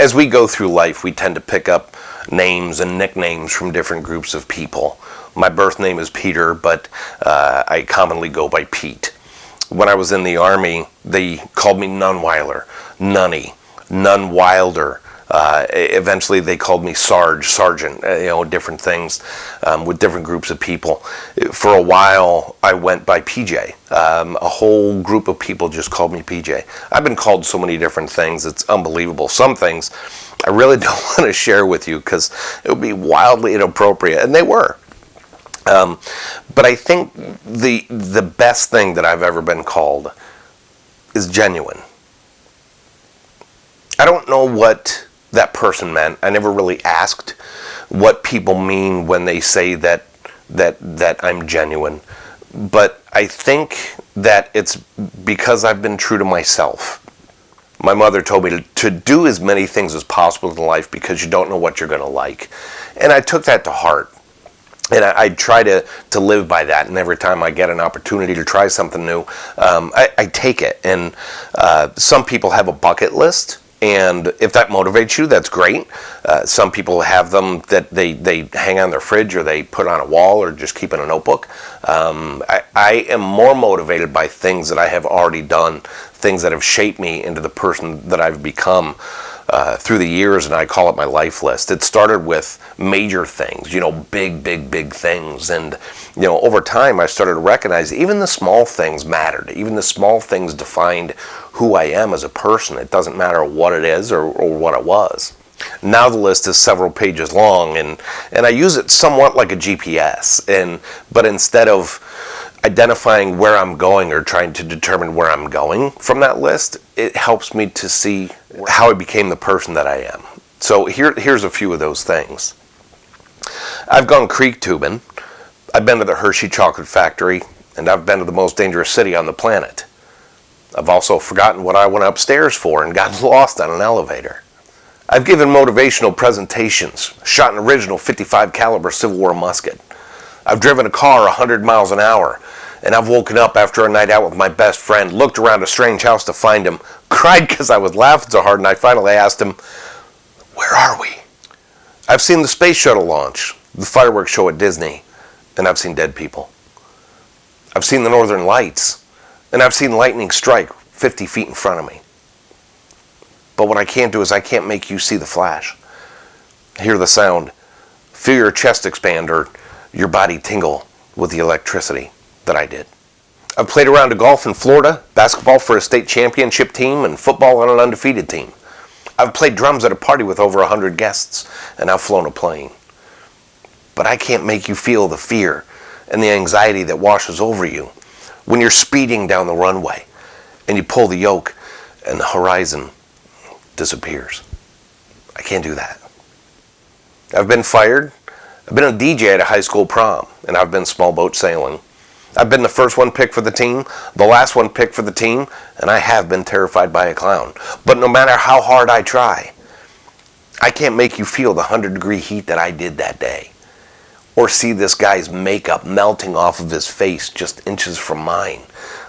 as we go through life, we tend to pick up names and nicknames from different groups of people. My birth name is Peter, but I commonly go by Pete. When I was in the Army, they called me Nunweiler, Nunny, Nun Wilder. Eventually they called me Sarge, Sergeant, different things with different groups of people. For a while, I went by PJ. A whole group of people just called me PJ. I've been called so many different things, it's unbelievable. Some things I really don't want to share with you because it would be wildly inappropriate, and they were. But I think the best thing that I've ever been called is genuine. I don't know what that person meant. I never really asked what people mean when they say that I'm genuine. But I think that it's because I've been true to myself. My mother told me to do as many things as possible in life because you don't know what you're going to like. And I took that to heart. And I try to live by that, and every time I get an opportunity to try something new, I take it. And some people have a bucket list, and if that motivates you, that's great. Some people have them that they hang on their fridge, or they put on a wall, or just keep in a notebook. I am more motivated by things that I have already done, things that have shaped me into the person that I've become through the years, and I call it my life list. It started with major things, big things, and over time I started to recognize even the small things mattered. Even the small things defined who I am as a person. It doesn't matter what it is or what it was. Now the list is several pages long, and I use it somewhat like a GPS, but instead of identifying where I'm going or trying to determine where I'm going from that list, it helps me to see how I became the person that I am. So here's a few of those things. I've gone creek tubing, I've been to the Hershey Chocolate Factory, and I've been to the most dangerous city on the planet. I've also forgotten what I went upstairs for and gotten lost on an elevator. I've given motivational presentations, shot an original .55 caliber Civil War musket. I've driven a car 100 miles an hour, and I've woken up after a night out with my best friend, looked around a strange house to find him, cried because I was laughing so hard, and I finally asked him, "Where are we?" I've seen the space shuttle launch, the fireworks show at Disney, and I've seen dead people. I've seen the Northern Lights, and I've seen lightning strike 50 feet in front of me. But what I can't do is I can't make you see the flash, hear the sound, feel your chest expand, or your body tingle with the electricity that I did. I've played around to golf in Florida, basketball for a state championship team, and football on an undefeated team. I've played drums at a party with over 100 guests, and I've flown a plane. But I can't make you feel the fear and the anxiety that washes over you when you're speeding down the runway and you pull the yoke and the horizon disappears. I can't do that. I've been fired. I've been a DJ at a high school prom, and I've been small boat sailing. I've been the first one picked for the team, the last one picked for the team, and I have been terrified by a clown. But no matter how hard I try, I can't make you feel the 100-degree heat that I did that day, or see this guy's makeup melting off of his face just inches from mine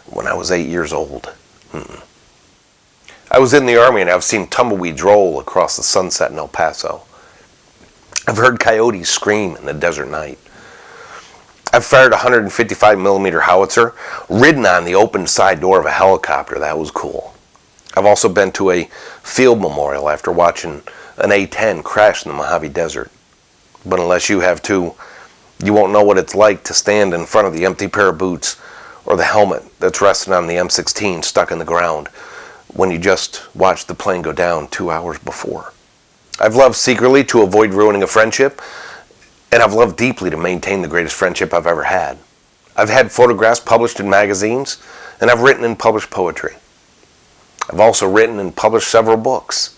when I was 8 years old. I was in the Army, and I've seen tumbleweeds roll across the sunset in El Paso. I've heard coyotes scream in the desert night. I've fired a 155 millimeter howitzer, ridden on the open side door of a helicopter. That was cool. I've also been to a field memorial after watching an A-10 crash in the Mojave Desert. But unless you have too, you won't know what it's like to stand in front of the empty pair of boots or the helmet that's resting on the M16 stuck in the ground when you just watched the plane go down 2 hours before. I've loved secretly to avoid ruining a friendship, and I've loved deeply to maintain the greatest friendship I've ever had. I've had photographs published in magazines, and I've written and published poetry. I've also written and published several books.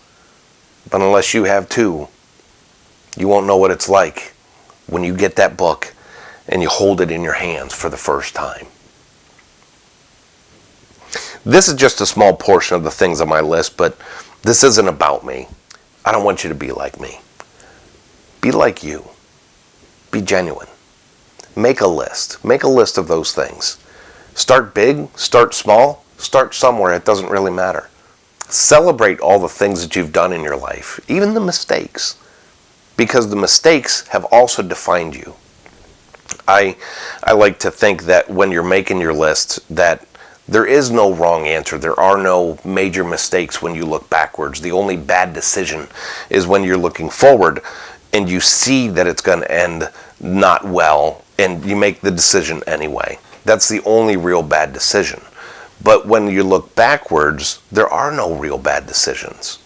But unless you have too, you won't know what it's like when you get that book and you hold it in your hands for the first time. This is just a small portion of the things on my list, but this isn't about me. I don't want you to be like me. Be like you. Be genuine. Make a list. Make a list of those things. Start big, start small, start somewhere. It doesn't really matter. Celebrate all the things that you've done in your life, even the mistakes, because the mistakes have also defined you. I like to think that when you're making your list, that there is no wrong answer. There are no major mistakes when you look backwards. The only bad decision is when you're looking forward and you see that it's going to end not well and you make the decision anyway. That's the only real bad decision. But when you look backwards, there are no real bad decisions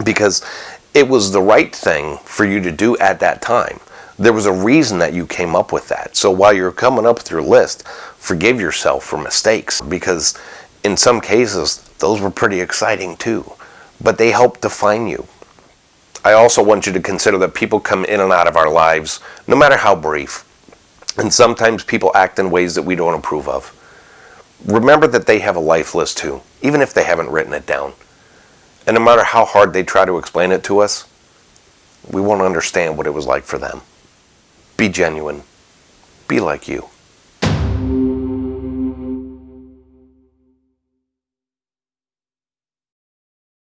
because it was the right thing for you to do at that time. There was a reason that you came up with that. So while you're coming up with your list, forgive yourself for mistakes because in some cases, those were pretty exciting too. But they help define you. I also want you to consider that people come in and out of our lives, no matter how brief. And sometimes people act in ways that we don't approve of. Remember that they have a life list too, even if they haven't written it down. And no matter how hard they try to explain it to us, we won't understand what it was like for them. Be genuine. Be like you.